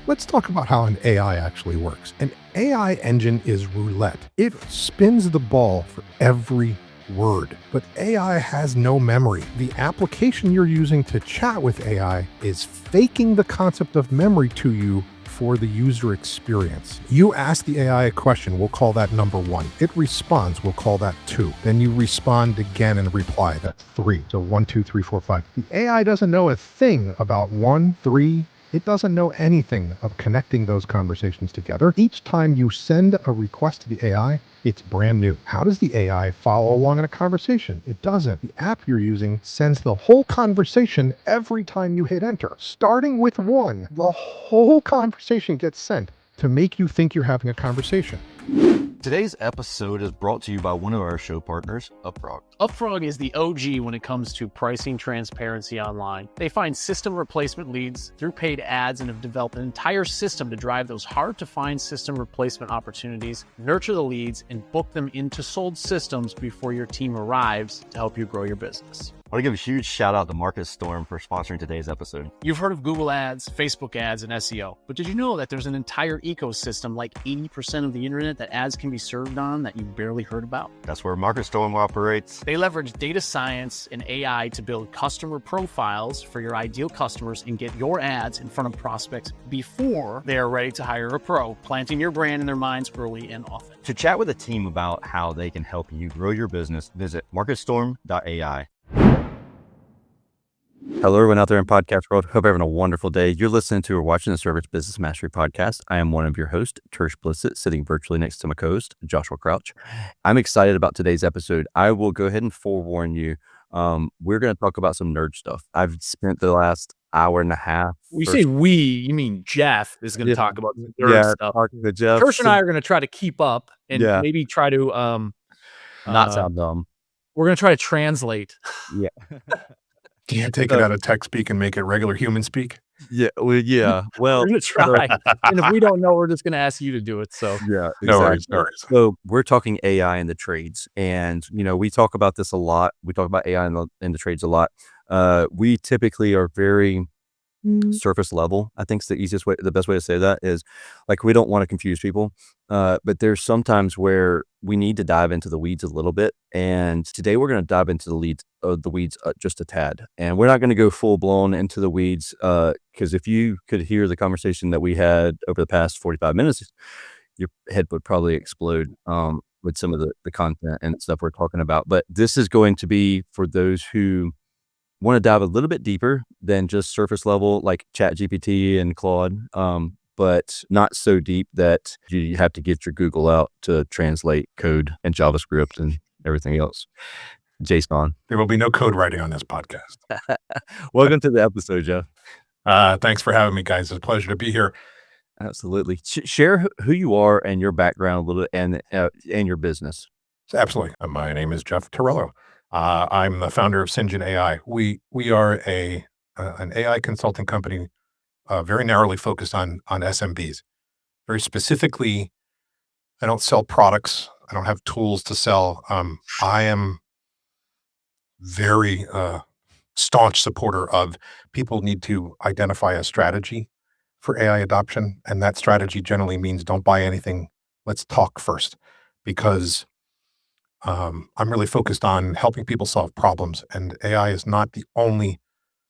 Let's talk about how an AI actually works. An AI engine is roulette. It spins the ball for every word, but AI has no memory. The application you're using to chat with AI is faking the concept of memory to you for the user experience. You ask the AI a question, we'll call that number 1. It responds, we'll call that 2. Then you respond again and reply, that's 3. So 1, 2, 3, 4, 5. The AI doesn't know a thing about 1, 3. It doesn't know anything of connecting those conversations together. Each time you send a request to the AI, it's brand new. How does the AI follow along in a conversation? It doesn't. The app you're using sends the whole conversation every time you hit enter. Starting with 1, the whole conversation gets sent to make you think you're having a conversation. Today's episode is brought to you by one of our show partners, UpFrog. UpFrog is the OG when it comes to pricing transparency online. They find system replacement leads through paid ads and have developed an entire system to drive those hard-to-find system replacement opportunities, nurture the leads, and book them into sold systems before your team arrives to help you grow your business. I want to give a huge shout out to Marcus Storm for sponsoring today's episode. You've heard of Google Ads, Facebook ads, and SEO, but did you know that there's an entire ecosystem, like 80% of the internet, that ads can be served on that you barely heard about? That's where Marcus Storm operates. They leverage data science and AI to build customer profiles for your ideal customers and get your ads in front of prospects before they are ready to hire a pro, planting your brand in their minds early and often. To chat with a team about how they can help you grow your business, visit marcusstorm.ai. Hello, everyone out there in podcast world. Hope you're having a wonderful day. You're listening to or watching the Service Business Mastery Podcast. I am one of your hosts, Tersh Blissett, sitting virtually next to my co-host, Joshua Crouch. I'm excited about today's episode. I will go ahead and forewarn you. We're going to talk about some nerd stuff. I've spent the last hour and a half. We say we, you mean Jeff is going to talk about some nerd stuff. Talking to Jeff. Tersh and I are going to try to keep up and maybe try to not sound dumb. We're going to try to translate. Yeah. Can't take it out of tech speak and make it regular human speak. Yeah. Well, we're going to try. And if we don't know, we're just going to ask you to do it. So yeah, exactly. No worries. So we're talking AI in the trades, and we talk about this a lot. We talk about AI in the trades a lot. We typically are very surface level. I think the best way to say that is, like, we don't want to confuse people, but there's sometimes where we need to dive into the weeds a little bit. And today we're going to dive into the weeds just a tad, and we're not going to go full blown into the weeds because if you could hear the conversation that we had over the past 45 minutes, your head would probably explode with some of the content and stuff we're talking about. But this is going to be for those who want to dive a little bit deeper than just surface level, like ChatGPT and Claude, but not so deep that you have to get your Google out to translate code and JavaScript and everything else. JSON. There will be no code writing on this podcast. Welcome to the episode, Jeff. Thanks for having me, guys. It's a pleasure to be here. Absolutely. Share who you are and your background a little bit and your business. Absolutely. My name is Jeff Torello. I'm the founder of Sinjun AI. We are an AI consulting company, very narrowly focused on SMBs. Very specifically, I don't sell products. I don't have tools to sell. I am very staunch supporter of people need to identify a strategy for AI adoption, and that strategy generally means don't buy anything. Let's talk first, because I'm really focused on helping people solve problems, and AI is not the only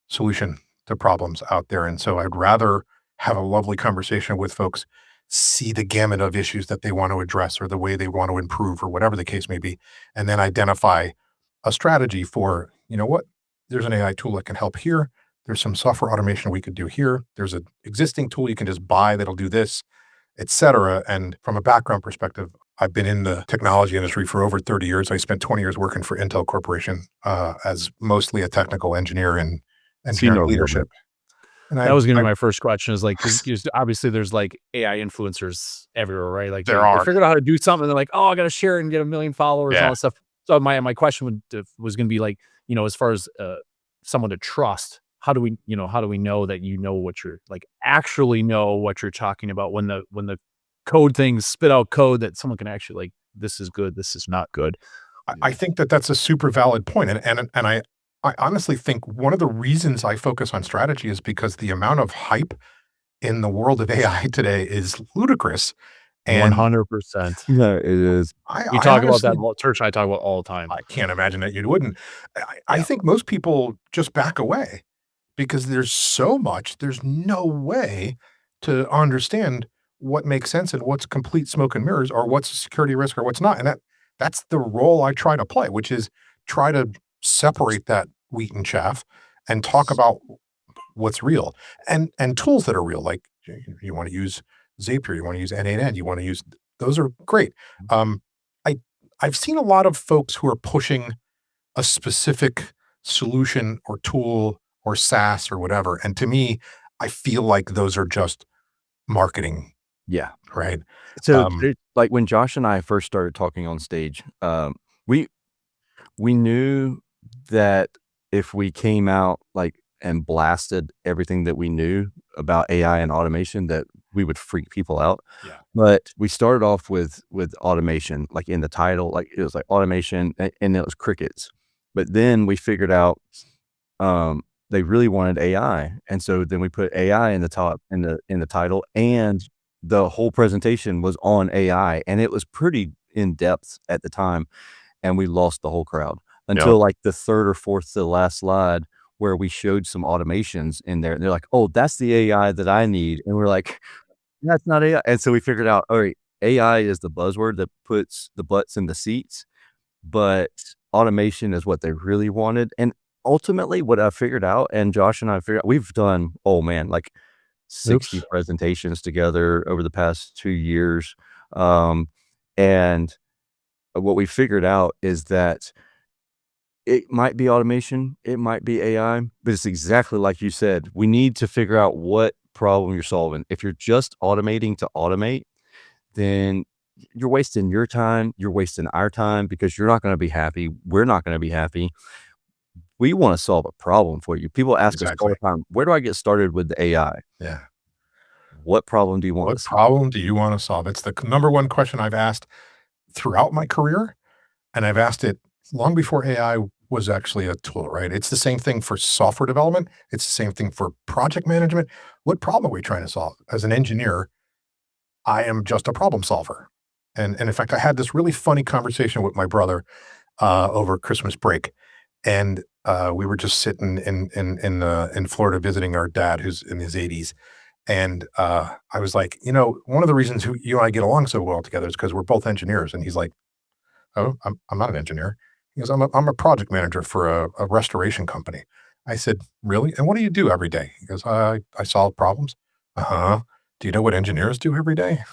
solution to problems out there. And so I'd rather have a lovely conversation with folks, see the gamut of issues that they want to address or the way they want to improve or whatever the case may be, and then identify a strategy for, there's an AI tool that can help here. There's some software automation we could do here. There's an existing tool you can just buy that'll do this, et cetera. And from a background perspective, I've been in the technology industry for over 30 years. I spent 20 years working for Intel Corporation as mostly a technical engineer and engineering leadership. And that was going to be my first question, is like, obviously there's like AI influencers everywhere, right? Like they figured out how to do something. And they're like, oh, I got to share it and get 1 million followers and all that stuff. So my question was going to be like, as far as someone to trust, how do we know that what you're like, actually know what you're talking about when the code things spit out code that someone can actually like, this is good, this is not good. I think that's a super valid point. And I honestly think one of the reasons I focus on strategy is because the amount of hype in the world of AI today is ludicrous. And 100%. Yeah, it is. We I talk about that. honestly, Tersh and I talk about all the time. I can't imagine that you wouldn't. I Yeah. think most people just back away because there's so much, there's no way to understand what makes sense and what's complete smoke and mirrors or what's a security risk or what's not. And that's the role I try to play, which is try to separate that wheat and chaff and talk about what's real and tools that are real. Like you want to use Zapier, you want to use N8N, you want to use those are great. Um, I I've seen a lot of folks who are pushing a specific solution or tool or SaaS or whatever. And to me, I feel like those are just marketing, Yeah. right? So, Um, like when Josh and I first started talking on stage, we we knew that if we came out like and blasted everything that we knew about AI and automation, that we would freak people out. Yeah. But we started off with automation, like in the title, like it was like automation, and it was crickets. But then we figured out they really wanted AI, and so then we put AI in the top in the title, and the whole presentation was on AI, and it was pretty in depth at the time, and we lost the whole crowd Yeah. until like the third or fourth to the last slide where we showed some automations in there. And they're like, "Oh, that's the AI that I need." And we're like, "That's not AI." And so we figured out, all right, AI is the buzzword that puts the butts in the seats, but automation is what they really wanted. And ultimately what I figured out, and Josh and I figured out, we've done, oh man, like 60 Oops. presentations together over the past 2 years. And what we figured out is that it might be automation, it might be AI, but it's exactly like you said. We need to figure out what problem you're solving. If you're just automating to automate, then you're wasting your time, you're wasting our time because you're not going to be happy. We're not going to be happy. We want to solve a problem for you. People ask us all exactly. the time, where do I get started with the AI? Yeah. What problem do you want to What solve? problem do you want to solve? It's the number one question I've asked throughout my career. And I've asked it long before AI was actually a tool, right? It's the same thing for software development. It's the same thing for project management. What problem are we trying to solve? As an engineer, I am just a problem solver. And in fact, I had this really funny conversation with my brother over Christmas break, and we were just sitting in Florida visiting our dad, who's in his 80s. And I was like, one of the reasons you and I get along so well together is because we're both engineers. And he's like, "Oh, I'm not an engineer." He goes, I'm a project manager for a restoration company." I said, "Really? And what do you do every day?" He goes, I solve problems." "Uh-huh. Do you know what engineers do every day?"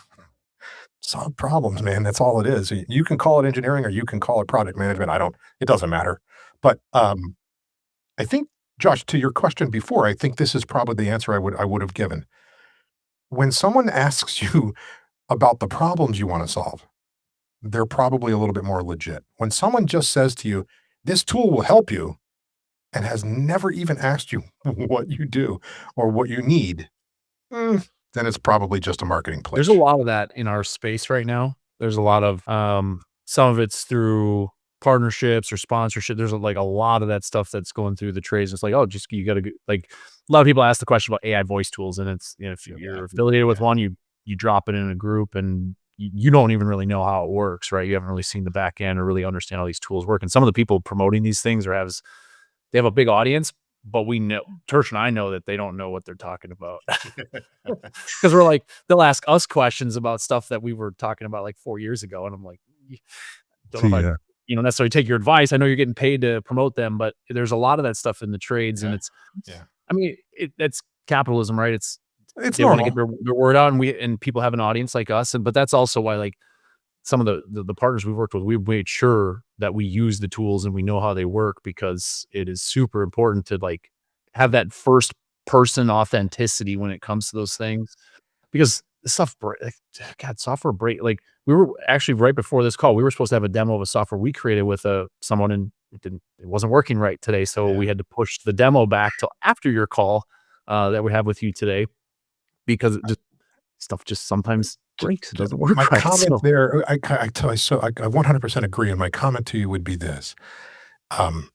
"Solve problems, man. That's all it is. You can call it engineering or you can call it project management. It doesn't matter." But I think, Josh, to your question before, I think this is probably the answer I would have given. When someone asks you about the problems you want to solve, they're probably a little bit more legit. When someone just says to you, "This tool will help you," and has never even asked you what you do or what you need, then it's probably just a marketing There's a pitch. lot of that in our space right now. There's a lot of, some of it's through partnerships or sponsorship. There's like a lot of that stuff that's going through the trades. It's like, oh, just you got to like a lot of people ask the question about AI voice tools, and it's if Yeah, you're affiliated with yeah, one, you drop it in a group, and you don't even really know how it works, right? You haven't really seen the back end or really understand how these tools work. And some of the people promoting these things they have a big audience, but we know Tersh and I know that they don't know what they're talking about. Because we're like, they'll ask us questions about stuff that we were talking about like 4 years ago, and I'm like, don't know if I, Yeah. necessarily take your advice. I know you're getting paid to promote them, but there's a lot of that stuff in the trades, and yeah, it's, yeah. I mean, that's capitalism, right? It's It's they want to get normal. their word out, and people have an audience like us, but that's also why like some of the partners we've worked with, we've made sure that we use the tools and we know how they work because it is super important to like have that first person authenticity when it comes to those things. Because stuff like, God, software break like we were actually right before this call, we were supposed to have a demo of a software we created with someone, and it wasn't working right today. So Yeah. we had to push the demo back till after your call that we have with you today because stuff just sometimes breaks. It doesn't My work right. comment So there, I 100% agree. And my comment to you would be this. Um,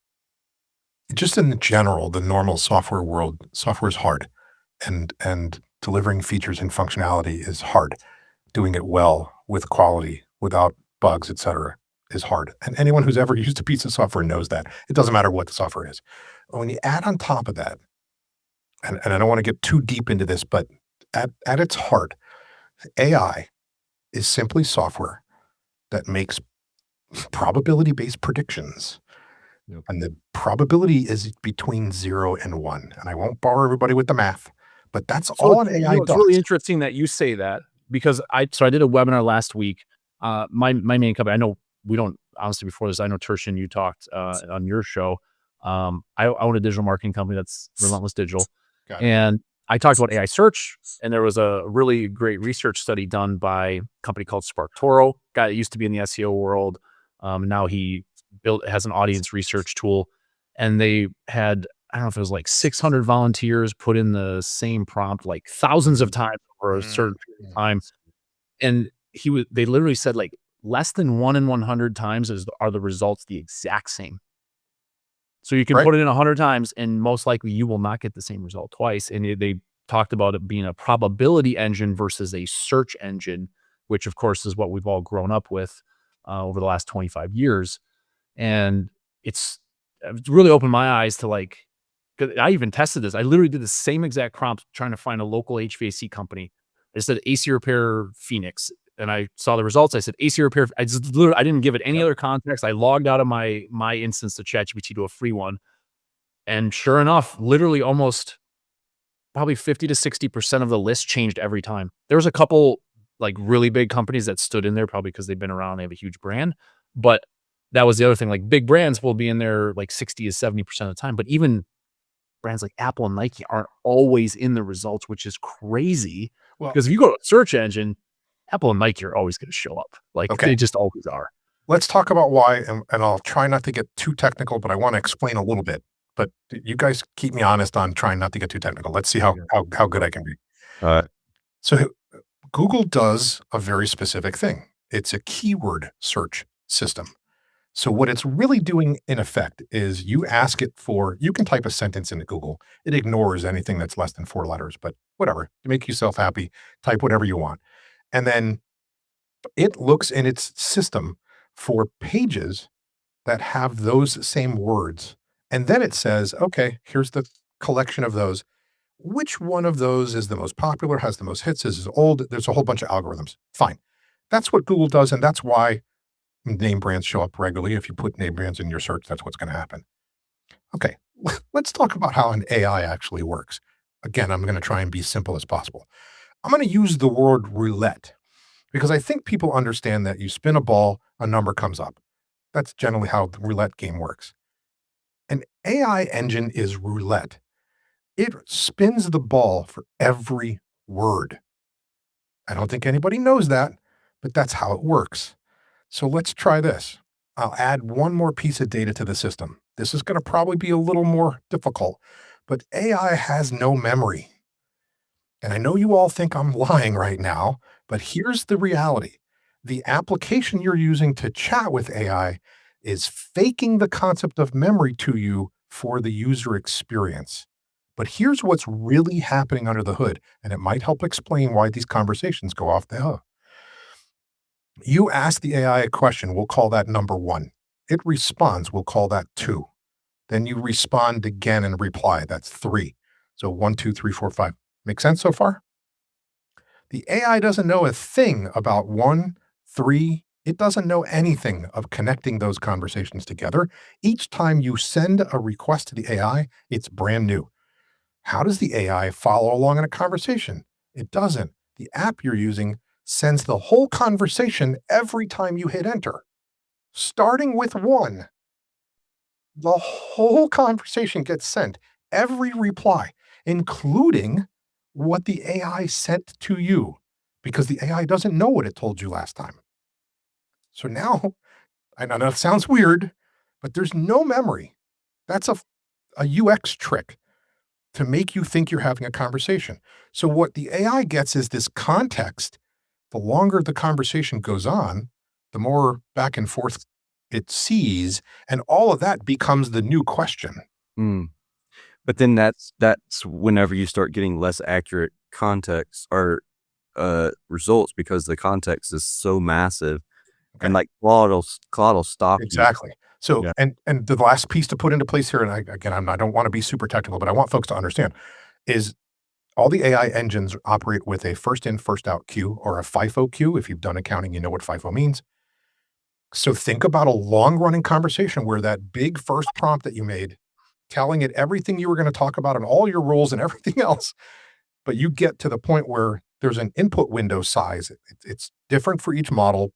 just in general, the normal software world, software is hard. And delivering features and functionality is hard. Doing it well with quality, without bugs, etc., is hard. And anyone who's ever used a piece of software knows that. It doesn't matter what the software is. When you add on top of that, and I don't want to get too deep into this, but at its heart, AI is simply software that makes probability-based predictions. Yep. And the probability is between 0 and 1. And I won't bore everybody with the math, but that's all an AI It's does. really interesting that you say that, because I did a webinar last week. My main company, I know we don't, honestly, before this, I know Tersh and you talked on your show. I own a digital marketing company that's Relentless Digital. And I talked about AI search, and there was a really great research study done by a company called Spark Toro, guy that used to be in the SEO world. Now he has an audience research tool, and they had, I don't know if it was like 600 volunteers put in the same prompt like thousands of times over a certain period of time. And they literally said like less than 1 in 100 times are the results the exact same. So you can put it in 100 times, and most likely you will not get the same result twice. And they talked about it being a probability engine versus a search engine, which of course is what we've all grown up with over the last 25 years. And it's really opened my eyes to like, 'cause I even tested this. I literally did the same exact prompt trying to find a local HVAC company. I said AC Repair Phoenix, and I saw the results. I said AC Repair. I didn't give it any other context. I logged out of my instance to ChatGPT to a free one, and sure enough, literally almost probably 50 to 60% of the list changed every time. There was a couple like really big companies that stood in there, probably because they've been around, they have a huge brand. But that was the other thing. Like big brands will be in there like 60 to 70% of the time, but even brands like Apple and Nike aren't always in the results, which is crazy. Well, because if you go to a search engine, Apple and Nike are always going to show up. Like they just always are. Let's talk about why, and I'll try not to get too technical, but I want to explain a little bit. But you guys keep me honest on trying not to get too technical. Let's see how good I can be. So Google does a very specific thing. It's a keyword search system. So what it's really doing in effect is you ask it for, you can type a sentence into Google. It ignores anything that's less than 4 letters, but whatever, to make yourself happy, type whatever you want. And then it looks in its system for pages that have those same words. And then it says, okay, here's the collection of those. Which one of those is the most popular, has the most hits, is old? There's a whole bunch of algorithms. Fine. That's what Google does. And that's why name brands show up regularly. If you put name brands in your search, that's what's going to happen. Okay, let's talk about how an AI actually works. Again, I'm going to try and be simple as possible. I'm going to use the word roulette because I think people understand that you spin a ball, a number comes up. That's generally how the roulette game works. An AI engine is roulette. It spins the ball for every word. I don't think anybody knows that, but that's how it works. So let's try this. I'll add one more piece of data to the system. This is going to probably be a little more difficult, but AI has no memory. And I know you all think I'm lying right now, but here's the reality. The application you're using to chat with AI is faking the concept of memory to you for the user experience. But here's what's really happening under the hood, and it might help explain why these conversations go off the hook. You ask the AI a question, we'll call that number 1. It responds, we'll call that 2. Then you respond again and reply, that's 3. So 1, 2, 3, 4, 5. Make sense so far? The AI doesn't know a thing about 1, 3. It doesn't know anything of connecting those conversations together. Each time you send a request to the AI, it's brand new. How does the AI follow along in a conversation? It doesn't. The app you're using sends the whole conversation every time you hit enter. Starting with 1, the whole conversation gets sent, every reply, including what the AI sent to you, because the AI doesn't know what it told you last time. So now, I know that sounds weird, but there's no memory. That's a UX trick to make you think you're having a conversation. So what the AI gets is this context. The longer the conversation goes on, the more back and forth it sees, and all of that becomes the new question. But then that's whenever you start getting less accurate context or results because the context is so massive. Okay. And like Claude will stop you. Exactly. So, Yeah. and the last piece to put into place here, and I don't want to be super technical, but I want folks to understand, is all the AI engines operate with a first in, first out queue, or a FIFO queue. If you've done accounting, you know what FIFO means. So think about a long running conversation where that big first prompt that you made, telling it everything you were going to talk about and all your rules and everything else, but you get to the point where there's an input window size. It's different for each model.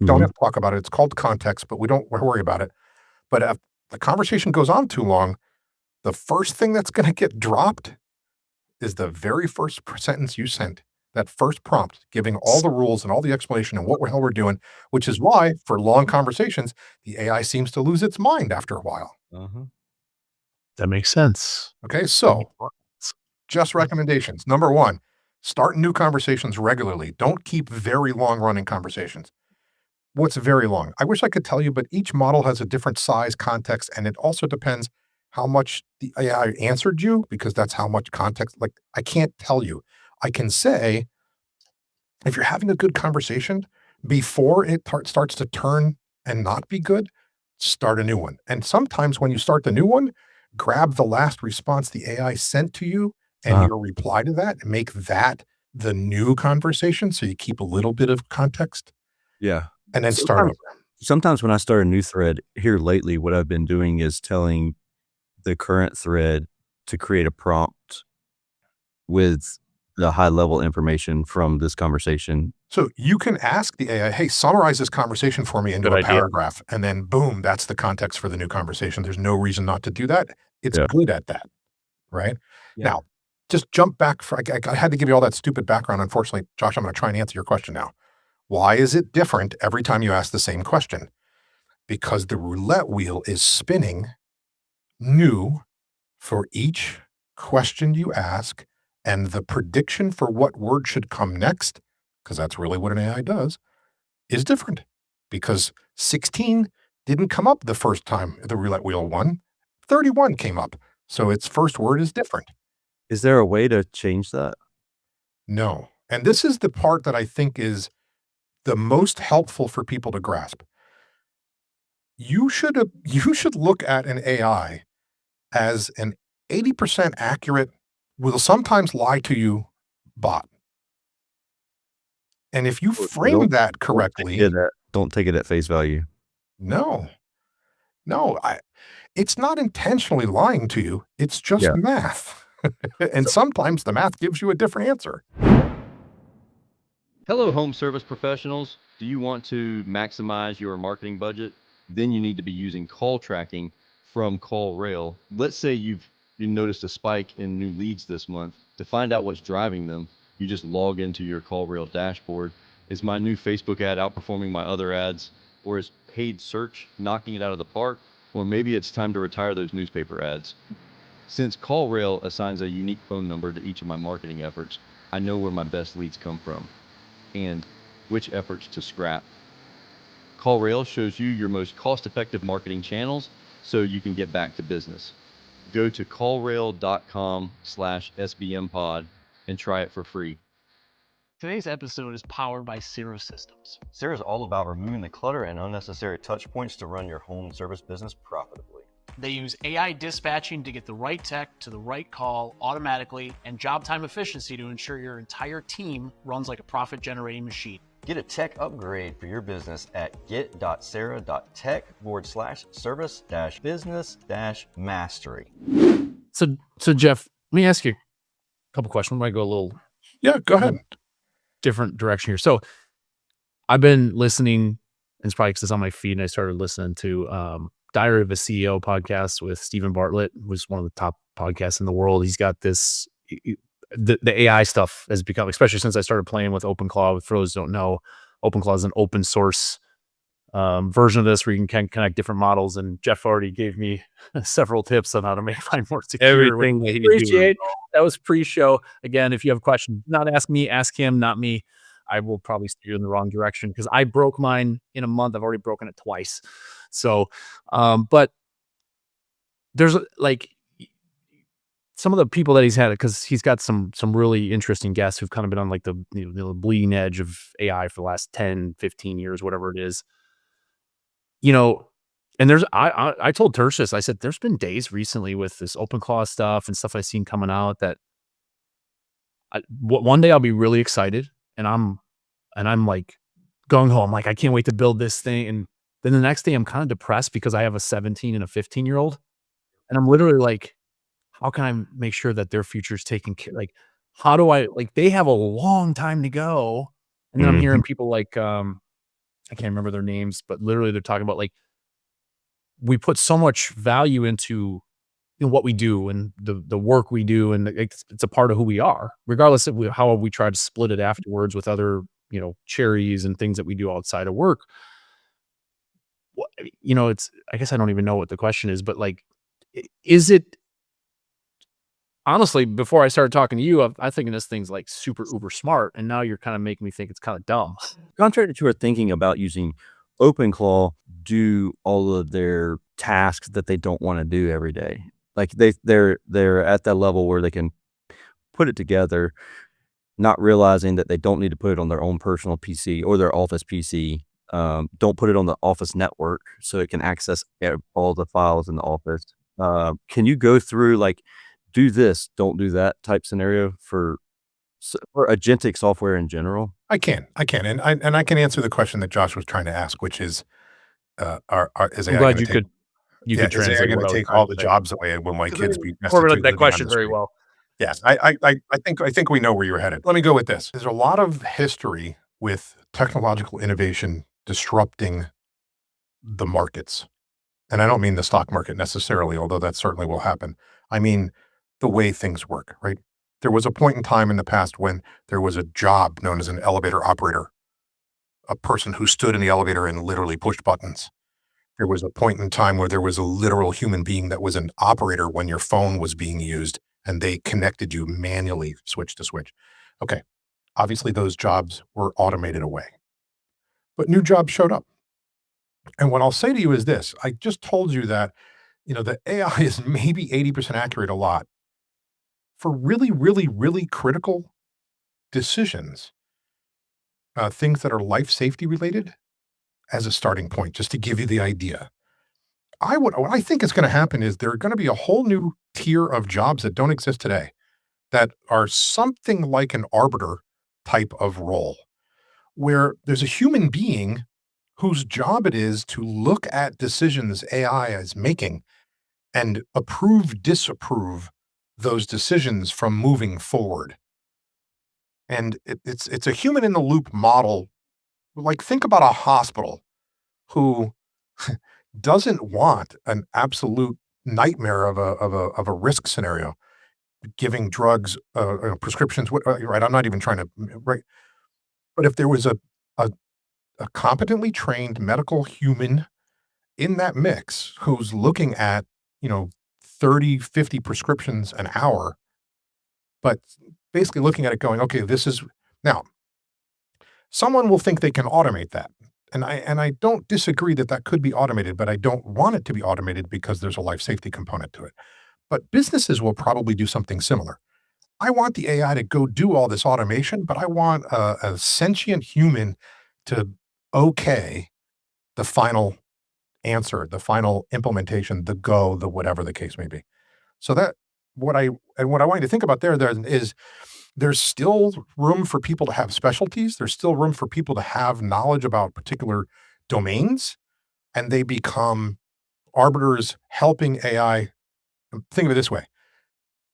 Don't have to talk about it. It's called context, but we don't worry about it. But if the conversation goes on too long, the first thing that's going to get dropped is the very first sentence you sent. That first prompt, giving all the rules and all the explanation and what the hell we're doing, which is why for long conversations, the AI seems to lose its mind after a while. That makes sense. Okay, so just recommendations. Number one, start new conversations regularly. Don't keep very long running conversations. What's very long? I wish I could tell you, but each model has a different size, context, and it also depends how much the AI answered you, because that's how much context. Like, I can't tell you. I can say, if you're having a good conversation, before it starts to turn and not be good, start a new one. And sometimes when you start the new one, grab the last response the AI sent to you and your reply to that, and make that the new conversation. So you keep a little bit of context. Yeah. And then start over. Sometimes when I start a new thread here lately, what I've been doing is telling the current thread to create a prompt with the high level information from this conversation. So you can ask the AI, hey, summarize this conversation for me into Good a idea. paragraph. And then boom, that's the context for the new conversation. There's no reason not to do that. It's good at that. Right? Yeah. Now, just jump back. I had to give you all that stupid background. Unfortunately, Josh, I'm going to try and answer your question now. Why is it different every time you ask the same question? Because the roulette wheel is spinning new for each question you ask, and the prediction for what word should come next, because that's really what an AI does, is different. Because 16 didn't come up the first time the roulette wheel won. 31 came up. So its first word is different. Is there a way to change that? No. And this is the part that I think is the most helpful for people to grasp. You should look at an AI as an 80% accurate, will sometimes lie to you bot. And if you frame that correctly, don't take it at face value. No, it's not intentionally lying to you. It's just math. And sometimes the math gives you a different answer. Hello, home service professionals. Do you want to maximize your marketing budget? Then you need to be using call tracking from CallRail. Let's say you noticed a spike in new leads this month. To find out what's driving them, you just log into your CallRail dashboard. Is my new Facebook ad outperforming my other ads? Or is paid search knocking it out of the park? Or maybe it's time to retire those newspaper ads. Since CallRail assigns a unique phone number to each of my marketing efforts, I know where my best leads come from and which efforts to scrap. CallRail shows you your most cost-effective marketing channels so you can get back to business. Go to callrail.com/sbmpod and try it for free. Today's episode is powered by Cirro Systems. Cirro is all about removing the clutter and unnecessary touch points to run your home service business profitably. They use AI dispatching to get the right tech to the right call automatically, and job time efficiency to ensure your entire team runs like a profit-generating machine. Get a tech upgrade for your business at get.cirro.tech/service-business-mastery. So Jeff, let me ask you a couple questions. I might go a little go ahead. Different direction here. So I've been listening, and it's probably because it's on my feed, and I started listening to Diary of a CEO podcast with Stephen Bartlett, who's one of the top podcasts in the world. He's got this, the AI stuff has become, especially since I started playing with OpenClaw. For those who don't know, OpenClaw is an open source version of this where you can connect different models. And Jeff already gave me several tips on how to make mine more secure. Everything that he appreciate. That was pre-show. Again, if you have questions, not ask me, ask him, not me. I will probably steer you in the wrong direction because I broke mine in a month. I've already broken it twice. So, but there's like, some of the people that he's had, because he's got some really interesting guests who've kind of been on like the bleeding edge of AI for the last 10, 15 years, whatever it is. And I told Tersh this. I said, there's been days recently with this OpenClaw stuff and stuff I've seen coming out that one day I'll be really excited and I'm like gung ho. I'm like, I can't wait to build this thing. And then the next day I'm kind of depressed because I have a 17 and a 15-year-old. And I'm literally like, how can I make sure that their future is taken care? Like, how do I, like, they have a long time to go. And then I'm hearing people like, I can't remember their names, but literally they're talking about like, we put so much value into what we do and the work we do. And it's a part of who we are, regardless of how we try to split it afterwards with other, cherries and things that we do outside of work. I guess I don't even know what the question is, but like, is it, honestly, before I started talking to you, I'm thinking this thing's like super uber smart, and now you're kind of making me think it's kind of dumb. Contractors who are thinking about using OpenClaw do all of their tasks that they don't want to do every day. Like they're at that level where they can put it together, not realizing that they don't need to put it on their own personal PC or their office PC. Don't put it on the office network so it can access all the files in the office. Can you go through like, do this, don't do that type scenario for agentic software in general? I can, and I can answer the question that Josh was trying to ask, which is, is I'm AI glad gonna take, you could is AI translate going what to I was take trying all to the say. jobs away when my kids be destitute Formulated that living on question the very street? well. Yes, I think we know where you're headed. Let me go with this. There's a lot of history with technological innovation disrupting the markets. And I don't mean the stock market necessarily, although that certainly will happen. I mean the way things work, right? There was a point in time in the past when there was a job known as an elevator operator, a person who stood in the elevator and literally pushed buttons. There was a point in time where there was a literal human being that was an operator when your phone was being used and they connected you manually switch to switch. Okay. Obviously those jobs were automated away, but new jobs showed up. And what I'll say to you is this, I just told you that, the AI is maybe 80% accurate a lot for really, really, really critical decisions, things that are life safety related as a starting point, just to give you the idea. What I think is going to happen is there are going to be a whole new tier of jobs that don't exist today that are something like an arbiter type of role, where there's a human being whose job it is to look at decisions AI is making and approve, disapprove those decisions from moving forward. And it's a human in the loop model. Like, think about a hospital who doesn't want an absolute nightmare of a risk scenario, giving drugs, prescriptions. Right? I'm not even trying to right. But if there was a competently trained medical human in that mix who's looking at 30, 50 prescriptions an hour, but basically looking at it going, okay, this is now. Someone will think they can automate that. And I don't disagree that that could be automated, but I don't want it to be automated because there's a life safety component to it. But businesses will probably do something similar. I want the AI to go do all this automation, but I want a sentient human to okay the final answer, the final implementation, the go, the whatever the case may be. So that what I want you to think about there is there's still room for people to have specialties. There's still room for people to have knowledge about particular domains, and they become arbiters helping AI. Think of it this way.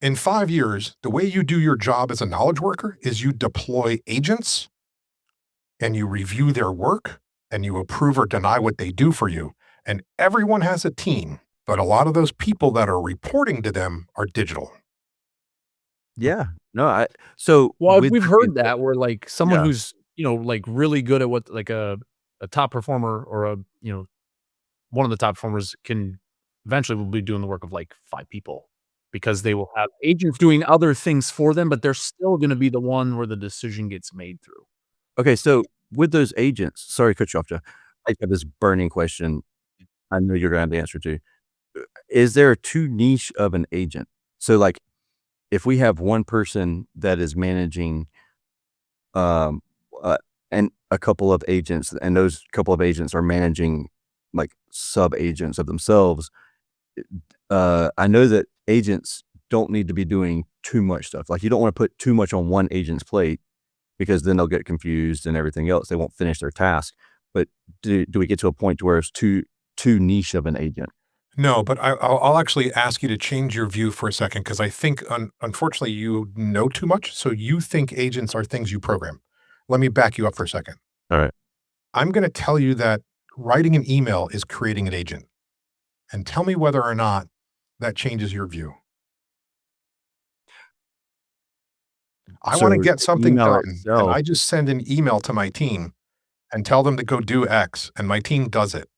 In 5 years, the way you do your job as a knowledge worker is you deploy agents and you review their work and you approve or deny what they do for you. And everyone has a team, but a lot of those people that are reporting to them are digital. Yeah. No, so Well, with we've that heard being said- that where like someone Yeah. who's, like really good at what like a top performer or one of the top performers can eventually will be doing the work of like 5 people because they will have agents doing other things for them, but they're still going to be the one where the decision gets made through. Okay, so with those agents, sorry to cut you off, Jeff. I have this burning question I know you're gonna have the answer to. Is there too niche of an agent? So like if we have one person that is managing and a couple of agents, and those couple of agents are managing like sub agents of themselves, I know that agents don't need to be doing too much stuff. Like you don't want to put too much on one agent's plate because then they'll get confused and everything else. They won't finish their task. But do we get to a point where it's too niche of an agent? No, but I'll actually ask you to change your view for a second because I think, unfortunately, you know too much. So you think agents are things you program. Let me back you up for a second. All right. I'm going to tell you that writing an email is creating an agent. And tell me whether or not that changes your view. I want to get something done, and I just send an email to my team and tell them to go do X, and my team does it.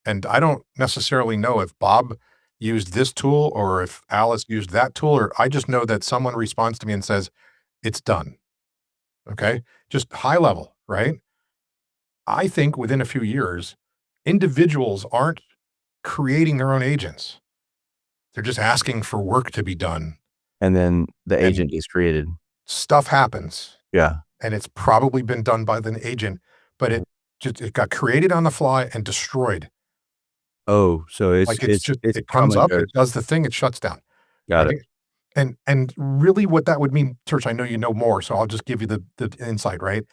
And I don't necessarily know if Bob used this tool or if Alice used that tool, or I just know that someone responds to me and says, it's done. Okay? Just high level, right? I think within a few years, individuals aren't creating their own agents. They're just asking for work to be done. And then the agent is created. Stuff happens. Yeah. And it's probably been done by the agent, but it got created on the fly and destroyed. Oh, so it comes up, it does the thing, it shuts down. Got it. And really what that would mean, Tersh, I know you know more, so I'll just give you the insight, right?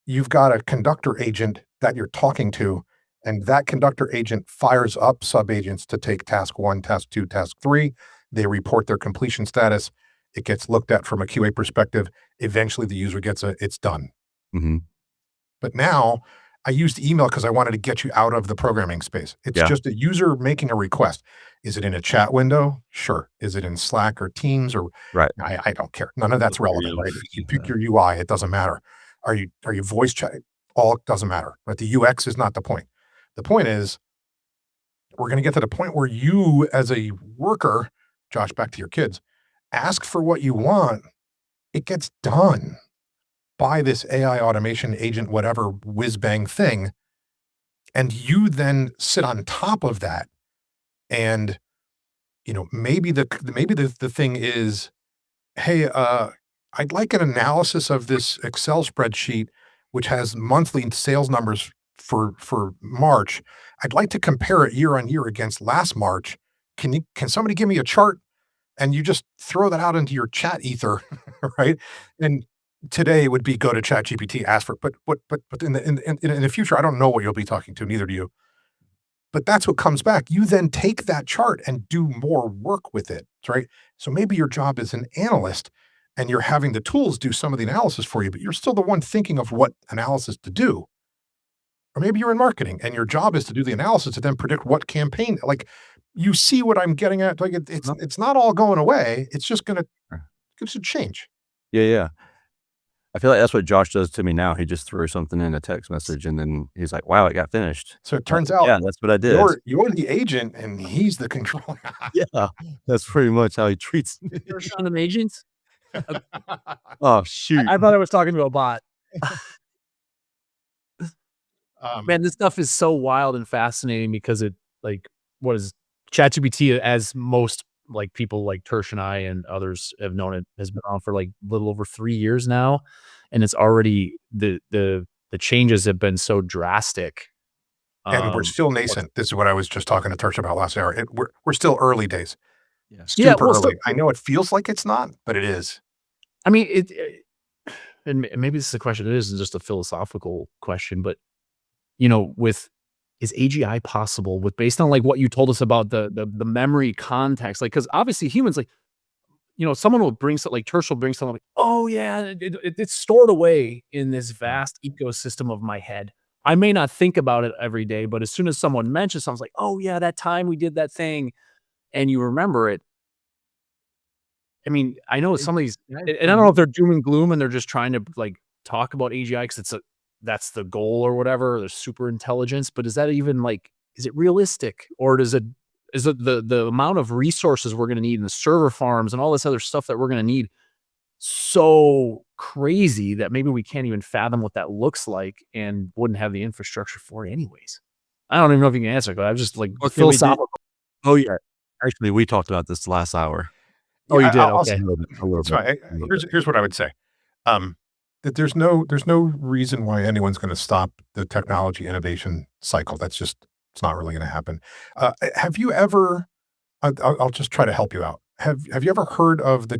You've got a conductor agent that you're talking to, and that conductor agent fires up sub-agents to take task 1, task 2, task 3. They report their completion status. It gets looked at from a QA perspective. Eventually the user gets it's done. Mm-hmm. But now I used email because I wanted to get you out of the programming space. It's just a user making a request. Is it in a chat window? Sure. Is it in Slack or Teams or right? I don't care. None of that's relevant, right? You pick your UI, it doesn't matter. Are you voice chat? All doesn't matter. But the UX is not the point. The point is we're going to get to the point where you as a worker, Josh, back to your kids, ask for what you want. It gets done by this AI automation agent, whatever whiz bang thing. And you then sit on top of that. And, maybe the thing is, hey, I'd like an analysis of this Excel spreadsheet, which has monthly sales numbers for March. I'd like to compare it year on year against last March. Can somebody give me a chart? And you just throw that out into your chat ether, right? And today it would be go to ChatGPT, ask for, but in the future, I don't know what you'll be talking to, neither do you. But that's what comes back. You then take that chart and do more work with it, right? So maybe your job as an analyst and you're having the tools do some of the analysis for you, but you're still the one thinking of what analysis to do. Or maybe you're in marketing and your job is to do the analysis to then predict what campaign, like you see what I'm getting at. Like it's not all going away. It's just going to change. Yeah. I feel like that's what Josh does to me now. He just throws something in a text message and then he's like, wow, it got finished. So it turns out, that's what I did. You're the agent and he's the controller. Yeah, that's pretty much how he treats me. You're on them agents? Oh, shoot. I thought I was talking to a bot. Man, this stuff is so wild and fascinating because what is ChatGPT, as most people like Tersh and I and others have known, it has been on for a little over 3 years now. And it's already the changes have been so drastic. And we're still nascent. This is what I was just talking to Tersh about last hour. We're still early days. Super early. I know it feels like it's not, but it is. I mean, and maybe this is a question. It isn't just a philosophical question, but is AGI possible based on what you told us about the memory context? Because obviously humans, someone will bring something Tersh will bring something oh yeah, it's stored away in this vast ecosystem of my head. I may not think about it every day, but as soon as someone mentions something, like, oh yeah, that time we did that thing, and you remember it. I mean, I know some of these, and I don't know if they're doom and gloom and they're just trying to talk about AGI because that's the goal or whatever, the super intelligence, but is that even is it realistic, or is it the amount of resources we're going to need in the server farms and all this other stuff that we're going to need so crazy that maybe we can't even fathom what that looks like and wouldn't have the infrastructure for it anyways? I don't even know if you can answer, but I'm just philosophical. Oh yeah. Actually, we talked about this last hour. Oh, you did? I'll Okay. A little bit. That's fine. Here's what I would say. That there's no reason why anyone's going to stop the technology innovation cycle. It's not really going to happen. Have you ever? I'll just try to help you out. Have you ever heard of the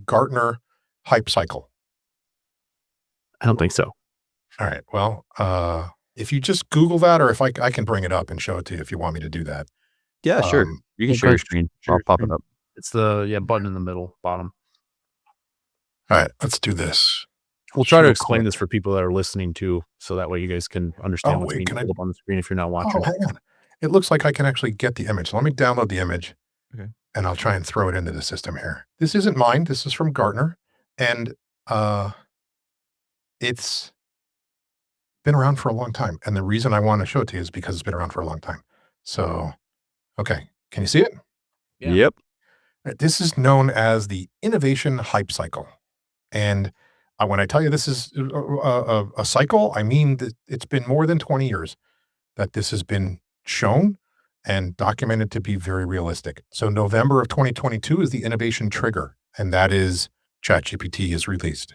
Gartner hype cycle? I don't think so. All right. Well, if you just Google that, or if I can bring it up and show it to you if you want me to do that. Yeah, sure. You can share your screen. I'll pop it up. It's the button in the middle, bottom. All right, let's do this. We'll try to explain this for people that are listening too, so that way you guys can understand what's being pulled up on the screen if you're not watching. Oh, hang on. It looks like I can actually get the image. So let me download the image. Okay. And I'll try and throw it into the system here. This isn't mine. This is from Gartner. And it's been around for a long time. And the reason I want to show it to you is because it's been around for a long time. So, okay. Can you see it? Yeah. Yep. This is known as the innovation hype cycle. And when I tell you this is a cycle, I mean that it's been more than 20 years that this has been shown and documented to be very realistic. So November of 2022 is the innovation trigger, and that is ChatGPT is released.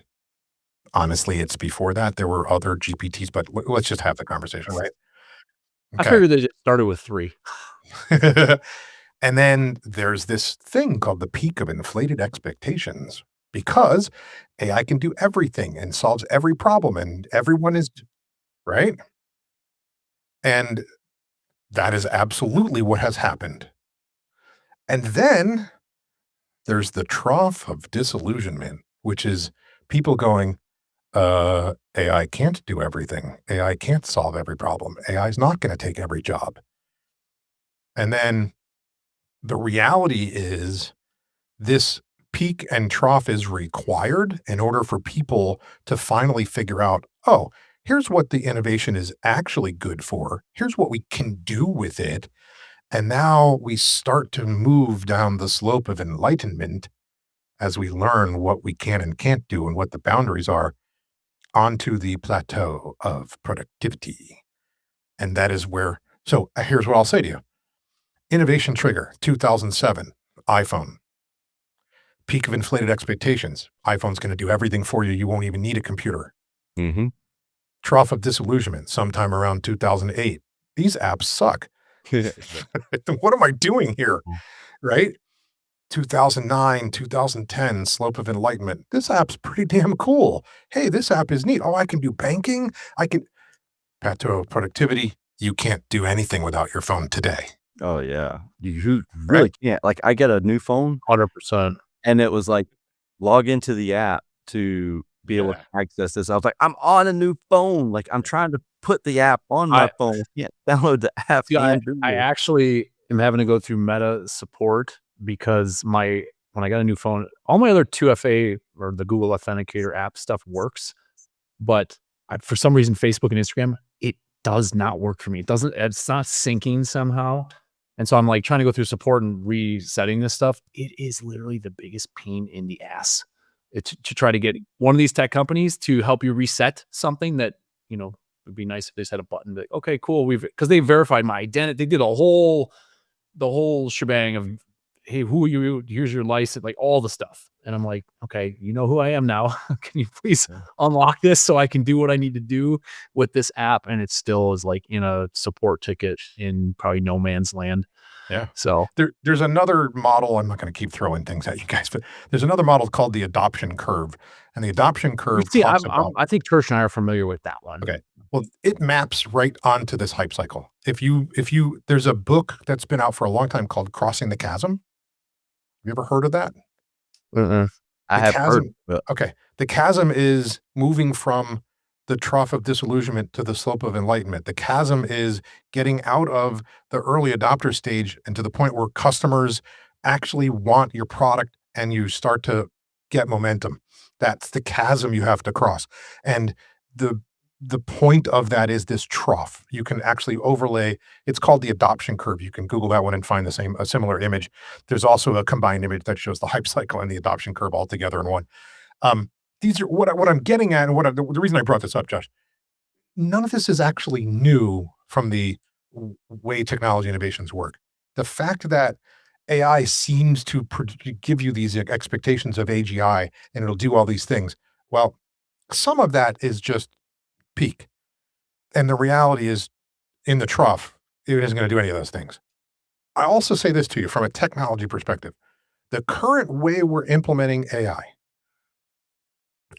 Honestly, it's before that. There were other GPTs, but let's just have the conversation, right? Okay. I figured they just started with 3. And then there's this thing called the peak of inflated expectations, because AI can do everything and solves every problem, and everyone is, right? And that is absolutely what has happened. And then there's the trough of disillusionment, which is people going, AI can't do everything. AI can't solve every problem. AI is not going to take every job. And then the reality is this peak and trough is required in order for people to finally figure out, oh, here's what the innovation is actually good for. Here's what we can do with it. And now we start to move down the slope of enlightenment as we learn what we can and can't do and what the boundaries are onto the plateau of productivity. And that is where, so here's what I'll say to you. Innovation trigger, 2007, iPhone. Peak of inflated expectations. iPhone's going to do everything for you. You won't even need a computer. Mm-hmm. Trough of disillusionment, sometime around 2008. These apps suck. What am I doing here? Right? 2009, 2010, slope of enlightenment. This app's pretty damn cool. Hey, this app is neat. Oh, I can do banking. I can. Plateau of productivity. You can't do anything without your phone today. Oh, yeah. You really can't. Like, I get a new phone. 100%. And it was like, log into the app to be able to access this. I was like, I'm on a new phone. Like, I'm trying to put the app on my phone. I can't download the app. I actually am having to go through Meta support because when I got a new phone, all my other 2FA or the Google Authenticator app stuff works. But for some reason, Facebook and Instagram, it does not work for me. It's not syncing somehow. And so I'm like trying to go through support and resetting this stuff. It is literally the biggest pain in the ass to try to get one of these tech companies to help you reset something that, would be nice if they just had a button like, okay, cool. Because they verified my identity. They did the whole shebang of, hey, who are you? Here's your license, like all the stuff. And I'm like, okay, you know who I am now. Can you please unlock this so I can do what I need to do with this app? And it still is like in a support ticket in probably no man's land. Yeah. So there's another model. I'm not going to keep throwing things at you guys, but there's another model called the adoption curve. And the adoption curve. I think Tersh and I are familiar with that one. Okay. Well, it maps right onto this hype cycle. If you, there's a book that's been out for a long time called Crossing the Chasm. Have you ever heard of that? I have heard. Okay. The chasm is moving from the trough of disillusionment to the slope of enlightenment. The chasm is getting out of the early adopter stage and to the point where customers actually want your product and you start to get momentum. That's the chasm you have to cross. And the point of that is this trough. You can actually overlay, it's called the adoption curve. You can Google that one and find a similar image. There's also a combined image that shows the hype cycle and the adoption curve all together in one. These are what I'm getting at, and the reason I brought this up, Josh. None of this is actually new from the way technology innovations work. The fact that AI seems to give you these expectations of AGI and it'll do all these things. Well, some of that is just peak. And the reality is in the trough, it isn't going to do any of those things. I also say this to you from a technology perspective. The current way we're implementing AI,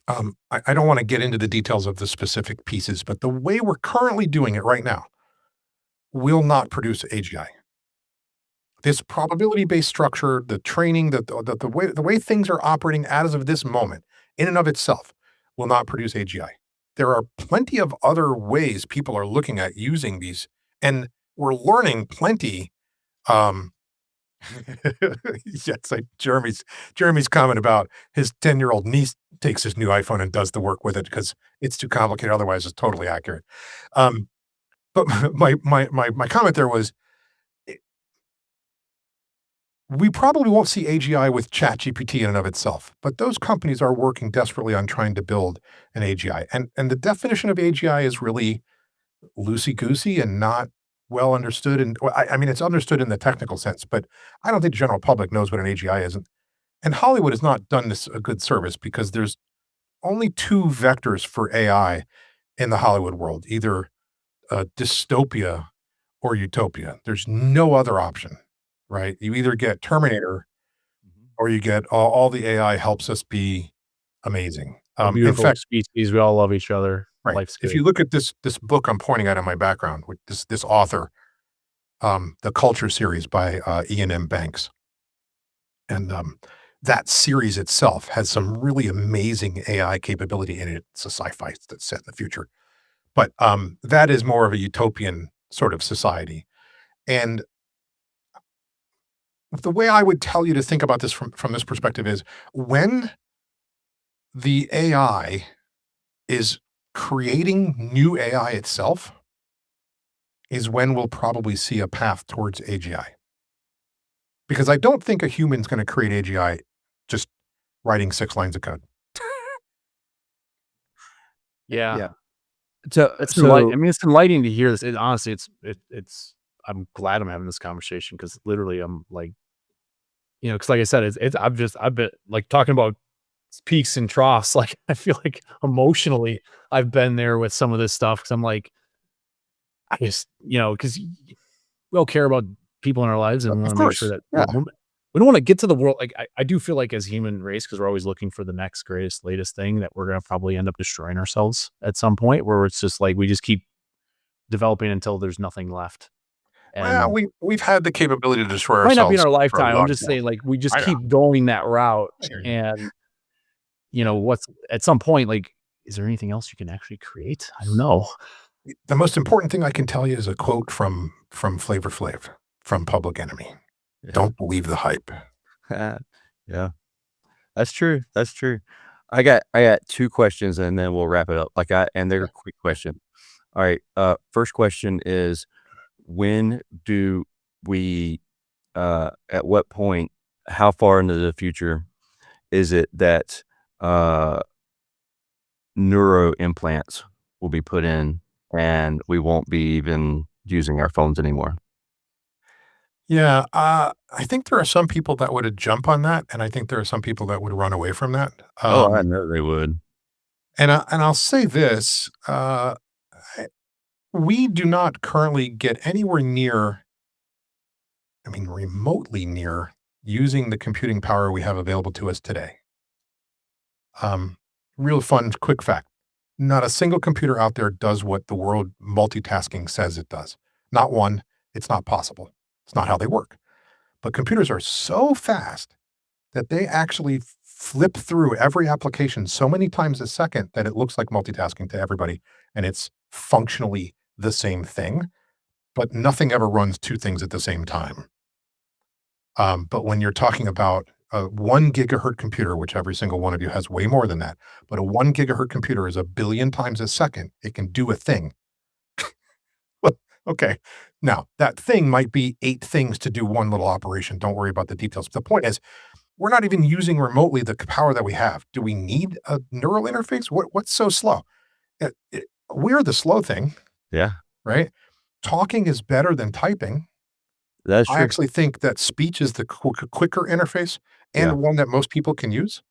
I don't want to get into the details of the specific pieces, but the way we're currently doing it right now will not produce AGI. This probability-based structure, the training, the way things are operating as of this moment, in and of itself, will not produce AGI. There are plenty of other ways people are looking at using these, and we're learning plenty. Yes, like Jeremy's comment about his 10-year-old niece takes his new iPhone and does the work with it because it's too complicated. Otherwise, is totally accurate. But my comment there was, we probably won't see AGI with ChatGPT in and of itself, but those companies are working desperately on trying to build an AGI. And the definition of AGI is really loosey-goosey and not well understood. And I mean, it's understood in the technical sense, but I don't think the general public knows what an AGI is. And Hollywood has not done this a good service because there's only two vectors for AI in the Hollywood world, either dystopia or utopia. There's no other option, right? You either get Terminator or you get all the AI helps us be amazing. Beautiful in fact, species. We all love each other. right. Life's If good. you look at this book I'm pointing at in my background, with this author, the Culture series by Ian M. Banks, and that series itself has some really amazing AI capability in it. It's a sci-fi that's set in the future, but that is more of a utopian sort of society. And the way I would tell you to think about this from this perspective is when the AI is creating new AI itself is when we'll probably see a path towards AGI. Because I don't think a human's going to create AGI just writing 6 lines of code. Yeah. So, It's so I mean, it's enlightening to hear this. Honestly, it's. I'm glad I'm having this conversation because literally, I'm like, because like I said, I've been like talking about peaks and troughs. Like I feel like emotionally, I've been there with some of this stuff because I'm like, I just because we all care about people in our lives and we want Of to make sure course. that Yeah. we don't want to get to the world. Like I do feel like as human race, because we're always looking for the next greatest, latest thing that we're going to probably end up destroying ourselves at some point where it's just like, we just keep developing until there's nothing left. Well, And we've had the capability to destroy might not be in ourselves our for a lifetime. I'm long just time. saying, like, we just I know. keep going that route. I hear you. And what's at some point, like, is there anything else you can actually create? I don't know. The most important thing I can tell you is a quote from Flavor Flav from Public Enemy. Yeah. Don't believe the hype. Yeah, that's true. That's true. I got 2 questions and then we'll wrap it up. And they're a quick question. All right. First question is, when do we, at what point, how far into the future is it that neuro implants will be put in and we won't be even using our phones anymore? Yeah, I think there are some people that would jump on that, and I think there are some people that would run away from that. I know they would. And I'll say this: we do not currently get anywhere near, I mean, remotely near, using the computing power we have available to us today. Real fun, quick fact: not a single computer out there does what the world multitasking says it does. Not one. It's not possible. It's not how they work. But computers are so fast that they actually flip through every application so many times a second that it looks like multitasking to everybody, and it's functionally the same thing, but nothing ever runs 2 things at the same time. But when you're talking about a 1 gigahertz computer, which every single one of you has way more than that, but a 1 gigahertz computer is a billion times a second. It can do a thing. Okay. Now, that thing might be 8 things to do one little operation. Don't worry about the details. But the point is, we're not even using remotely the power that we have. Do we need a neural interface? What's so slow? We're the slow thing, Yeah. right? Talking is better than typing. That's I true. actually think that speech is the quicker interface and one that most people can use.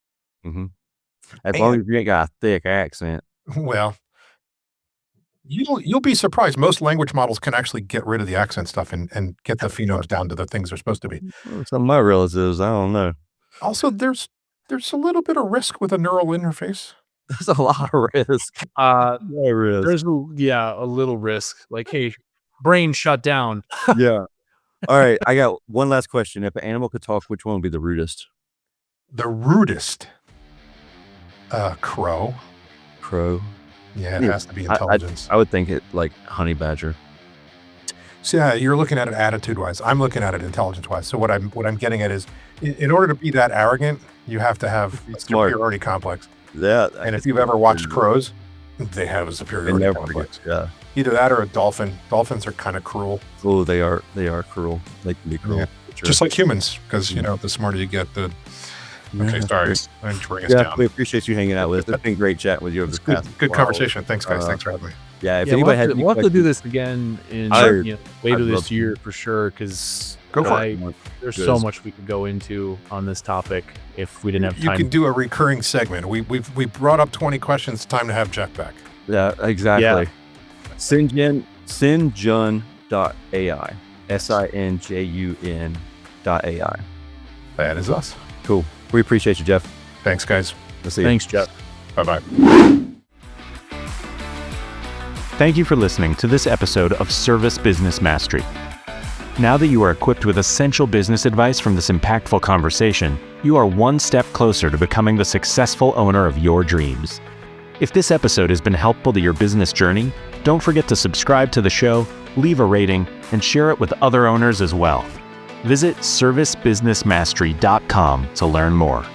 As long as you ain't got a thick accent. Well, you'll be surprised. Most language models can actually get rid of the accent stuff and get the phonemes down to the things they're supposed to be. Some of my relatives, I don't know. Also, there's a little bit of risk with a neural interface. There's a lot of risk. There's a little risk. Like, hey, brain shut down. Yeah. All right. I got one last question. If an animal could talk, which one would be the rudest? The rudest. Crow. Crow. Yeah, it has to be intelligence. I would think it like honey badger. So yeah, you're looking at it attitude-wise. I'm looking at it intelligence-wise. So what I'm getting at is, in order to be that arrogant, you have to have a superiority complex. Yeah. And if you've ever watched crows, they have a superiority complex. Yeah. Either that or a dolphin. Dolphins are kind of cruel. Oh, they are cruel. They can be cruel. Yeah. Just like humans, because the smarter you get, the okay. Sorry, I'm bring us down. We appreciate you hanging out with us. It's been great chatting with you over the past. Good conversation. Thanks, guys. Thanks for having me. Yeah. If anybody had, we'll have to do this again in later this year for sure. Because there's so much we could go into on this topic if we didn't have time. You can do a recurring segment. We brought up 20 questions. It's time to have Jeff back. Yeah, exactly. Yeah. Sinjun.ai. Sinjun.ai. That is us. Cool. We appreciate you, Jeff. Thanks, guys. We'll see you. Thanks, Jeff. Bye-bye. Thank you for listening to this episode of Service Business Mastery. Now that you are equipped with essential business advice from this impactful conversation, you are one step closer to becoming the successful owner of your dreams. If this episode has been helpful to your business journey, don't forget to subscribe to the show, leave a rating, and share it with other owners as well. Visit servicebusinessmastery.com to learn more.